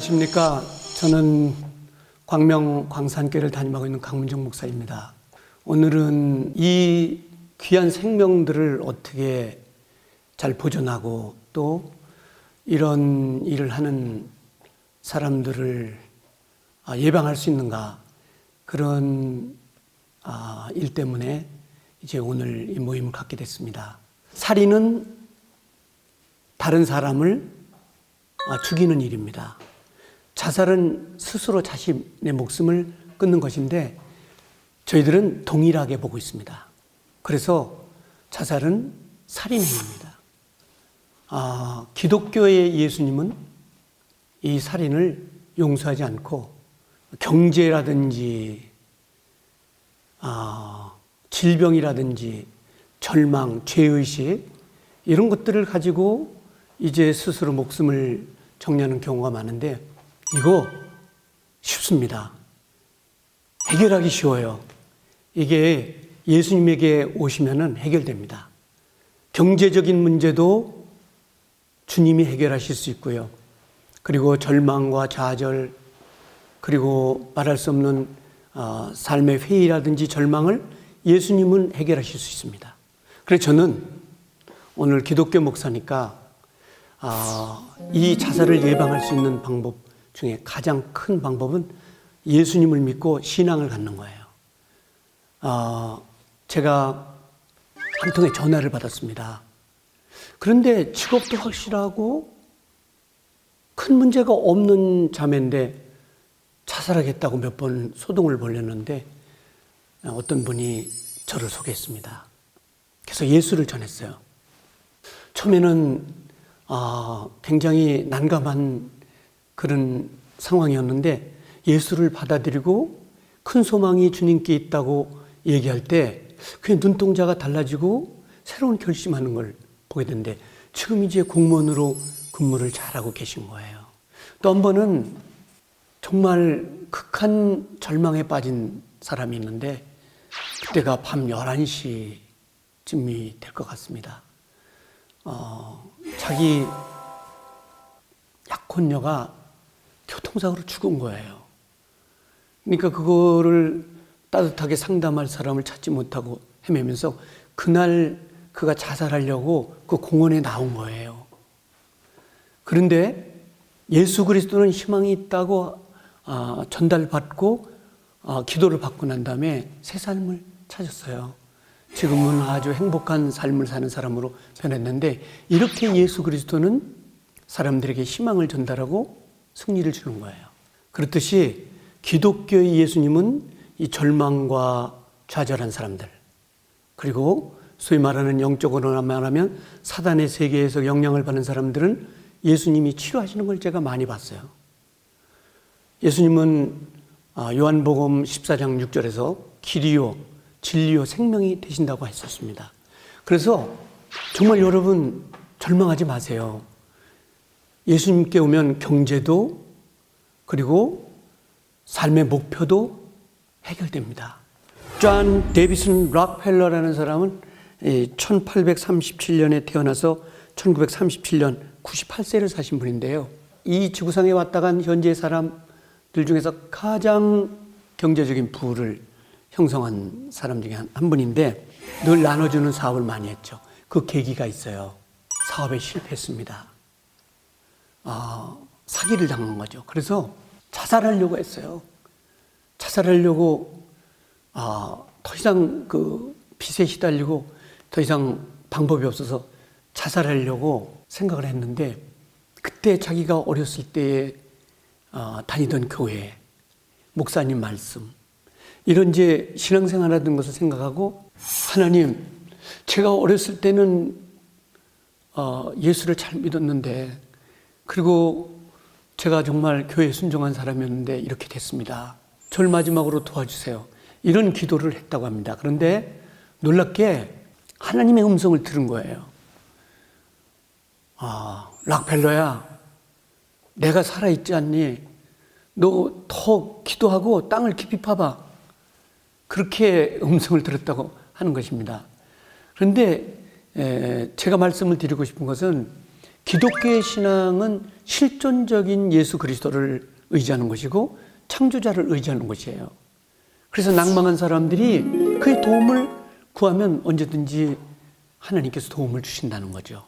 안녕하십니까. 저는 광명 광산교회를 담임하고 있는 강문정 목사입니다. 오늘은 이 귀한 생명들을 어떻게 잘 보존하고 또 이런 일을 하는 사람들을 예방할 수 있는가, 그런 일 때문에 이제 오늘 이 모임을 갖게 됐습니다. 살인은 다른 사람을 죽이는 일입니다. 자살은 스스로 자신의 목숨을 끊는 것인데 저희들은 동일하게 보고 있습니다. 그래서 자살은 살인행위입니다. 기독교의 예수님은 이 살인을 용서하지 않고 경제라든지 질병이라든지 절망, 죄의식 이런 것들을 가지고 이제 스스로 목숨을 정리하는 경우가 많은데 이거 쉽습니다. 해결하기 쉬워요. 이게 예수님에게 오시면은 해결됩니다. 경제적인 문제도 주님이 해결하실 수 있고요. 그리고 절망과 좌절, 그리고 말할 수 없는 삶의 회의라든지 절망을 예수님은 해결하실 수 있습니다. 그래서 저는 오늘 기독교 목사니까 이 자살을 예방할 수 있는 방법 중에 가장 큰 방법은 예수님을 믿고 신앙을 갖는 거예요. 제가 한 통의 전화를 받았습니다. 그런데 직업도 확실하고 큰 문제가 없는 자매인데 자살하겠다고 몇 번 소동을 벌였는데 어떤 분이 저를 소개했습니다. 그래서 예수를 전했어요. 처음에는 굉장히 난감한 그런 상황이었는데 예수를 받아들이고 큰 소망이 주님께 있다고 얘기할 때 그의 눈동자가 달라지고 새로운 결심하는 걸 보게 됐는데 지금 이제 공무원으로 근무를 잘하고 계신 거예요. 또 한 번은 정말 극한 절망에 빠진 사람이 있는데 그때가 밤 11시쯤이 될 것 같습니다. 자기 약혼녀가 교통사고로 죽은 거예요. 그러니까 그거를 따뜻하게 상담할 사람을 찾지 못하고 헤매면서 그날 그가 자살하려고 그 공원에 나온 거예요. 그런데 예수 그리스도는 희망이 있다고 전달받고 기도를 받고 난 다음에 새 삶을 찾았어요. 지금은 아주 행복한 삶을 사는 사람으로 변했는데 이렇게 예수 그리스도는 사람들에게 희망을 전달하고 승리를 주는 거예요. 그렇듯이 기독교의 예수님은 이 절망과 좌절한 사람들, 그리고 소위 말하는 영적으로 말하면 사단의 세계에서 영향을 받는 사람들은 예수님이 치료하시는 걸 제가 많이 봤어요. 예수님은 요한복음 14장 6절에서 길이요 진리요 생명이 되신다고 했었습니다. 그래서 정말 여러분 절망하지 마세요. 예수님께 오면 경제도 그리고 삶의 목표도 해결됩니다. 존 데이비슨 락펠러라는 사람은 1837년에 태어나서 1937년 98세를 사신 분인데요. 이 지구상에 왔다 간 현재 사람들 중에서 가장 경제적인 부를 형성한 사람 중에 한 분인데 늘 나눠주는 사업을 많이 했죠. 그 계기가 있어요. 사업에 실패했습니다. 사기를 당한 거죠. 그래서 자살하려고 했어요. 자살하려고 더 이상 그 빚에 시달리고 더 이상 방법이 없어서 자살하려고 생각을 했는데 그때 자기가 어렸을 때에 다니던 교회, 목사님 말씀 이런 이제 신앙생활하던 것을 생각하고 하나님, 제가 어렸을 때는 예수를 잘 믿었는데 그리고 제가 정말 교회에 순종한 사람이었는데 이렇게 됐습니다. 저를 마지막으로 도와주세요. 이런 기도를 했다고 합니다. 그런데 놀랍게 하나님의 음성을 들은 거예요. 락펠러야, 내가 살아있지 않니? 너 더 기도하고 땅을 깊이 파봐. 그렇게 음성을 들었다고 하는 것입니다. 그런데 제가 말씀을 드리고 싶은 것은 기독교의 신앙은 실존적인 예수 그리스도를 의지하는 것이고 창조자를 의지하는 것이에요. 그래서 낭망한 사람들이 그의 도움을 구하면 언제든지 하나님께서 도움을 주신다는 거죠.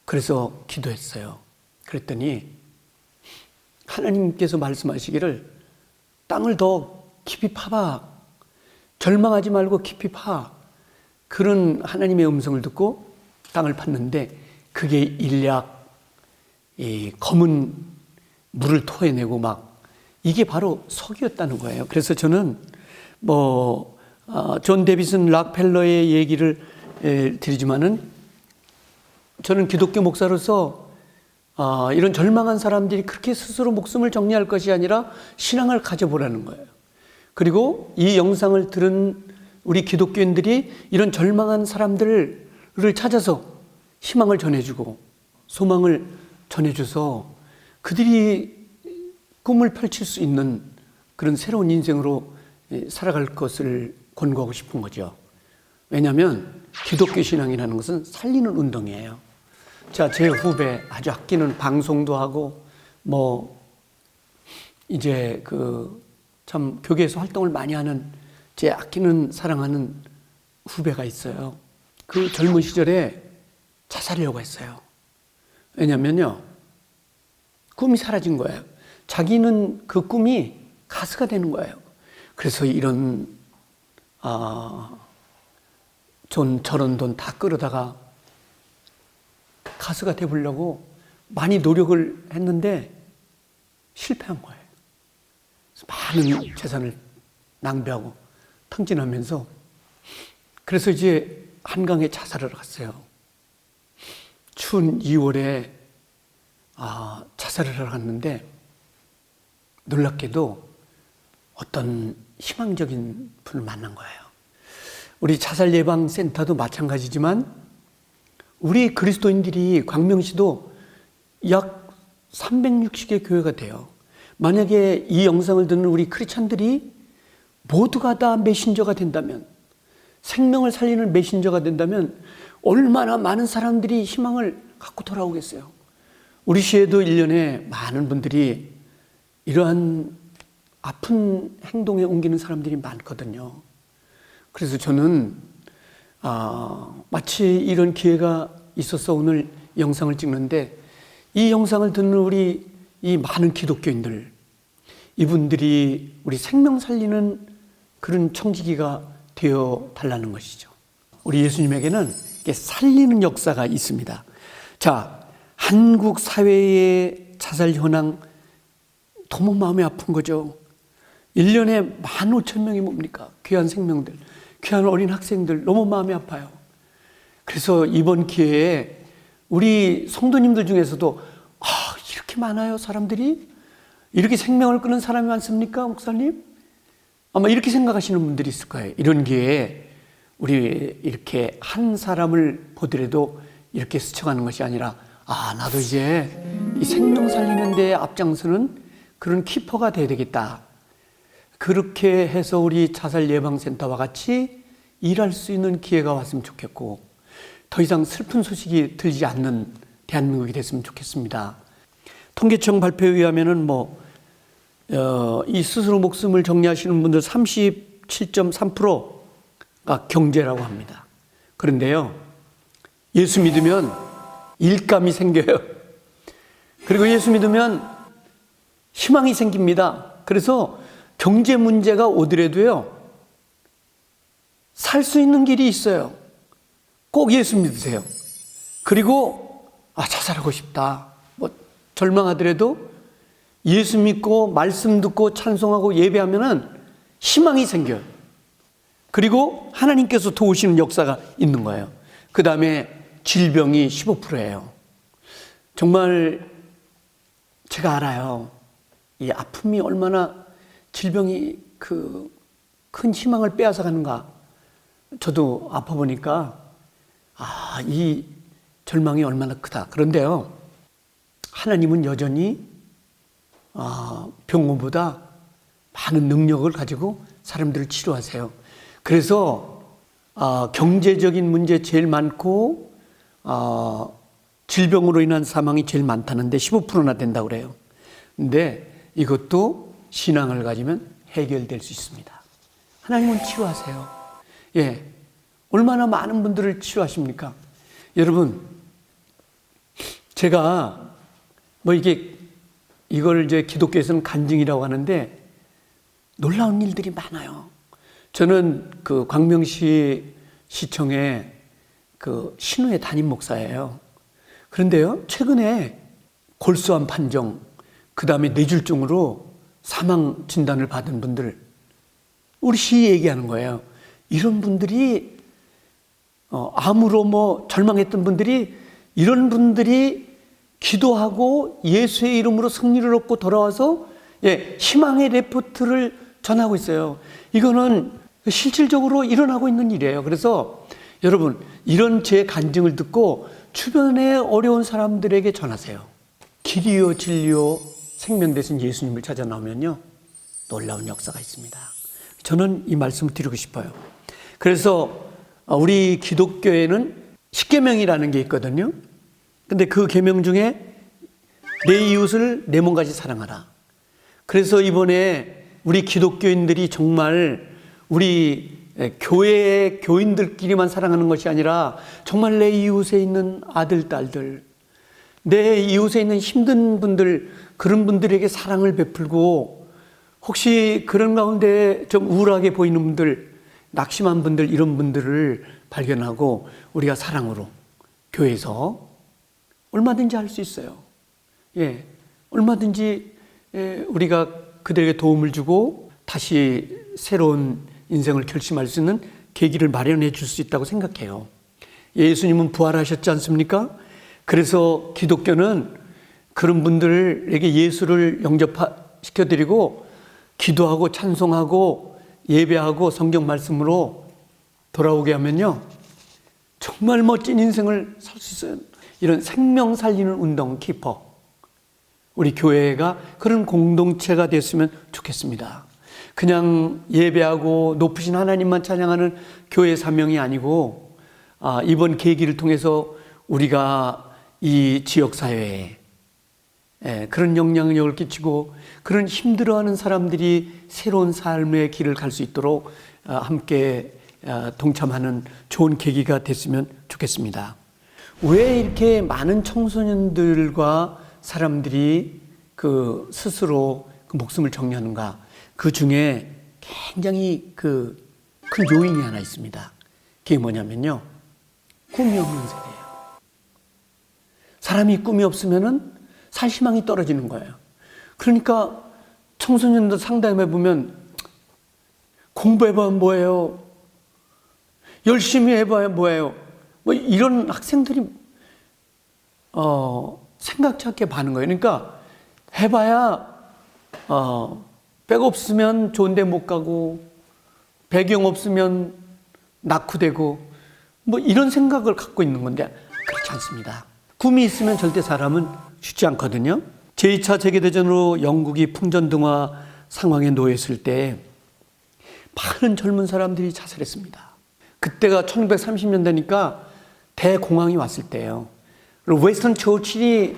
그래서 기도했어요. 그랬더니 하나님께서 말씀하시기를 땅을 더 깊이 파봐. 절망하지 말고 깊이 파. 그런 하나님의 음성을 듣고 땅을 팠는데 그게 일약 이 검은 물을 토해내고 막 이게 바로 석이었다는 거예요. 그래서 저는 존 데비슨 락펠러의 얘기를 드리지만은 저는 기독교 목사로서 이런 절망한 사람들이 그렇게 스스로 목숨을 정리할 것이 아니라 신앙을 가져보라는 거예요. 그리고 이 영상을 들은 우리 기독교인들이 이런 절망한 사람들을 찾아서 희망을 전해주고 소망을 전해줘서 그들이 꿈을 펼칠 수 있는 그런 새로운 인생으로 살아갈 것을 권고하고 싶은 거죠. 왜냐하면 기독교 신앙이라는 것은 살리는 운동이에요. 자, 제 후배 아주 아끼는 방송도 하고 이제 참 교계에서 활동을 많이 하는 제 아끼는 사랑하는 후배가 있어요. 그 젊은 시절에 자살하려고 했어요. 왜냐면요, 꿈이 사라진 거예요. 자기는 그 꿈이 가수가 되는 거예요. 그래서 이런 저런 돈 다 끌어다가 가수가 되보려고 많이 노력을 했는데 실패한 거예요. 많은 재산을 낭비하고 탕진하면서 그래서 이제 한강에 자살을 갔어요. 추운 2월에 자살을 하러 갔는데 놀랍게도 어떤 희망적인 분을 만난 거예요. 우리 자살 예방 센터도 마찬가지지만 우리 그리스도인들이 광명시도 약 360개 교회가 돼요. 만약에 이 영상을 듣는 우리 크리스찬들이 모두가 다 메신저가 된다면, 생명을 살리는 메신저가 된다면 얼마나 많은 사람들이 희망을 갖고 돌아오겠어요. 우리 시에도 1년에 많은 분들이 이러한 아픈 행동에 옮기는 사람들이 많거든요. 그래서 저는 마치 이런 기회가 있어서 오늘 영상을 찍는데 이 영상을 듣는 우리 이 많은 기독교인들, 이분들이 우리 생명 살리는 그런 청지기가 되어 달라는 것이죠. 우리 예수님에게는 살리는 역사가 있습니다. 자, 한국 사회의 자살 현황 너무 마음이 아픈 거죠. 1년에 15,000명이 뭡니까? 귀한 생명들, 귀한 어린 학생들 너무 마음이 아파요. 그래서 이번 기회에 우리 성도님들 중에서도 이렇게 많아요, 사람들이? 이렇게 생명을 끊는 사람이 많습니까, 목사님? 아마 이렇게 생각하시는 분들이 있을 거예요. 이런 기회에 우리 이렇게 한 사람을 보더라도 이렇게 스쳐가는 것이 아니라 나도 이제 이 생명 살리는 데 앞장서는 그런 키퍼가 돼야 되겠다. 그렇게 해서 우리 자살 예방센터와 같이 일할 수 있는 기회가 왔으면 좋겠고 더 이상 슬픈 소식이 들리지 않는 대한민국이 됐으면 좋겠습니다. 통계청 발표에 의하면은 이 스스로 목숨을 정리하시는 분들 37.3%가 경제라고 합니다. 그런데요, 예수 믿으면 일감이 생겨요. 그리고 예수 믿으면 희망이 생깁니다. 그래서 경제 문제가 오더라도요, 살 수 있는 길이 있어요. 꼭 예수 믿으세요. 그리고 자살하고 싶다, 절망하더라도 예수 믿고 말씀 듣고 찬송하고 예배하면은 희망이 생겨요. 그리고 하나님께서 도우시는 역사가 있는 거예요. 그 다음에 질병이 15%예요. 정말 제가 알아요. 이 아픔이 얼마나 질병이 큰 희망을 빼앗아 가는가. 저도 아파보니까 이 절망이 얼마나 크다. 그런데요, 하나님은 여전히 병원보다 많은 능력을 가지고 사람들을 치료하세요. 그래서 경제적인 문제 제일 많고 질병으로 인한 사망이 제일 많다는데 15%나 된다고 그래요. 근데 이것도 신앙을 가지면 해결될 수 있습니다. 하나님은 치유하세요. 예. 얼마나 많은 분들을 치유하십니까? 여러분, 제가 이걸 이제 기독교에서는 간증이라고 하는데 놀라운 일들이 많아요. 저는 그 광명시 시청의 그 신우의 담임 목사예요. 그런데요, 최근에 골수암 판정, 그 다음에 뇌졸중으로 사망 진단을 받은 분들, 우리 시 얘기하는 거예요. 이런 분들이, 암으로 절망했던 분들이, 이런 분들이 기도하고 예수의 이름으로 승리를 얻고 돌아와서 희망의 레포트를 전하고 있어요. 이거는 실질적으로 일어나고 있는 일이에요. 그래서 여러분, 이런 제 간증을 듣고 주변에 어려운 사람들에게 전하세요. 길이요 진리요 생명 되신 예수님을 찾아 나오면요, 놀라운 역사가 있습니다. 저는 이 말씀을 드리고 싶어요. 그래서 우리 기독교에는 십계명이라는 게 있거든요. 근데 그 계명 중에 내 이웃을 내 몸같이 사랑하라. 그래서 이번에 우리 기독교인들이 정말 우리 교회 교인들끼리만 사랑하는 것이 아니라 정말 내 이웃에 있는 아들, 딸들, 내 이웃에 있는 힘든 분들, 그런 분들에게 사랑을 베풀고, 혹시 그런 가운데 좀 우울하게 보이는 분들, 낙심한 분들, 이런 분들을 발견하고 우리가 사랑으로 교회에서 얼마든지 할 수 있어요. 얼마든지 우리가 그들에게 도움을 주고 다시 새로운 인생을 결심할 수 있는 계기를 마련해 줄 수 있다고 생각해요. 예수님은 부활하셨지 않습니까? 그래서 기독교는 그런 분들에게 예수를 영접시켜드리고 기도하고 찬송하고 예배하고 성경 말씀으로 돌아오게 하면요, 정말 멋진 인생을 살 수 있어요. 이런 생명 살리는 운동 키퍼, 우리 교회가 그런 공동체가 됐으면 좋겠습니다. 그냥 예배하고 높으신 하나님만 찬양하는 교회 사명이 아니고, 이번 계기를 통해서 우리가 이 지역사회에 그런 영향력을 끼치고 그런 힘들어하는 사람들이 새로운 삶의 길을 갈 수 있도록 함께 동참하는 좋은 계기가 됐으면 좋겠습니다. 왜 이렇게 많은 청소년들과 사람들이 스스로 목숨을 정리하는가? 그 중에 굉장히 큰 요인이 하나 있습니다. 그게 뭐냐면요, 꿈이 없는 세대예요. 사람이 꿈이 없으면은 살 희망이 떨어지는 거예요. 그러니까 청소년들 상담해 보면 공부해봐야 뭐예요? 열심히 해봐야 뭐예요? 이런 학생들이 생각지 않게 많은 거예요. 그러니까 해봐야 백 없으면 좋은 데 못 가고, 배경 없으면 낙후되고, 이런 생각을 갖고 있는 건데 그렇지 않습니다. 꿈이 있으면 절대 사람은 죽지 않거든요. 제2차 세계대전으로 영국이 풍전등화 상황에 놓였을 때 많은 젊은 사람들이 자살했습니다. 그때가 1930년대니까 대공황이 왔을 때예요. 그리고 웨스턴 처칠이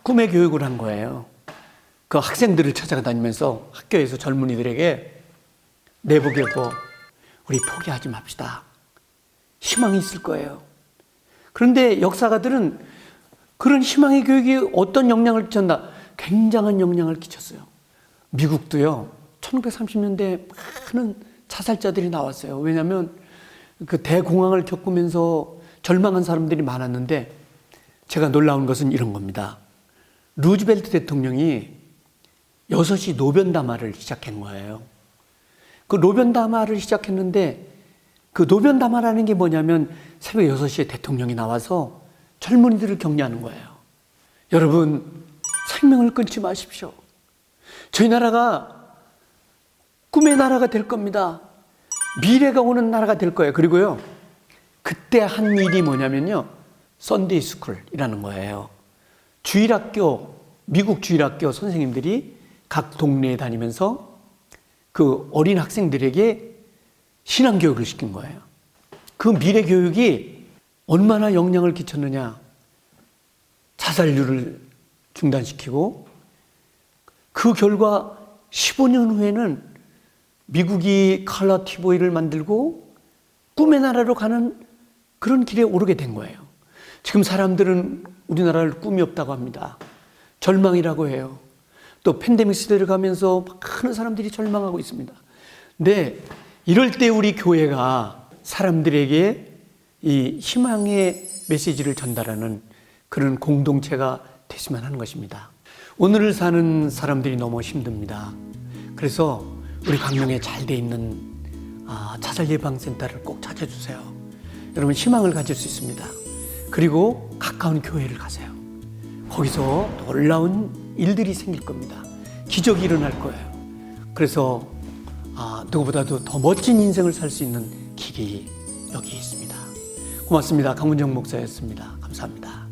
꿈의 교육을 한 거예요. 그 학생들을 찾아다니면서 학교에서 젊은이들에게 내복여보, 우리 포기하지 맙시다. 희망이 있을 거예요. 그런데 역사가들은 그런 희망의 교육이 어떤 영향을 끼쳤나? 굉장한 영향을 끼쳤어요. 미국도요, 1930년대에 많은 자살자들이 나왔어요. 왜냐하면 그 대공황을 겪으면서 절망한 사람들이 많았는데, 제가 놀라운 것은 이런 겁니다. 루즈벨트 대통령이 6시 노변담화를 시작한 거예요. 그 노변담화를 시작했는데, 그 노변담화라는 게 뭐냐면 새벽 6시에 대통령이 나와서 젊은이들을 격려하는 거예요. 여러분, 생명을 끊지 마십시오. 저희 나라가 꿈의 나라가 될 겁니다. 미래가 오는 나라가 될 거예요. 그리고요, 그때 한 일이 뭐냐면요, 썬데이 스쿨이라는 거예요. 주일학교, 미국 주일학교 선생님들이 각 동네에 다니면서 그 어린 학생들에게 신앙교육을 시킨 거예요. 그 미래 교육이 얼마나 영향을 끼쳤느냐. 자살률을 중단시키고 그 결과 15년 후에는 미국이 컬러 TV를 만들고 꿈의 나라로 가는 그런 길에 오르게 된 거예요. 지금 사람들은 우리나라를 꿈이 없다고 합니다. 절망이라고 해요. 또 팬데믹 시대를 가면서 많은 사람들이 절망하고 있습니다. 근데 이럴 때 우리 교회가 사람들에게 이 희망의 메시지를 전달하는 그런 공동체가 됐으면 하는 것입니다. 오늘을 사는 사람들이 너무 힘듭니다. 그래서 우리 광명에 잘 돼 있는 자살 예방센터를 꼭 찾아주세요. 여러분 희망을 가질 수 있습니다. 그리고 가까운 교회를 가세요. 거기서 놀라운 일들이 생길 겁니다. 기적이 일어날 거예요. 그래서 누구보다도 더 멋진 인생을 살 수 있는 길이 여기에 있습니다. 고맙습니다. 강문정 목사였습니다. 감사합니다.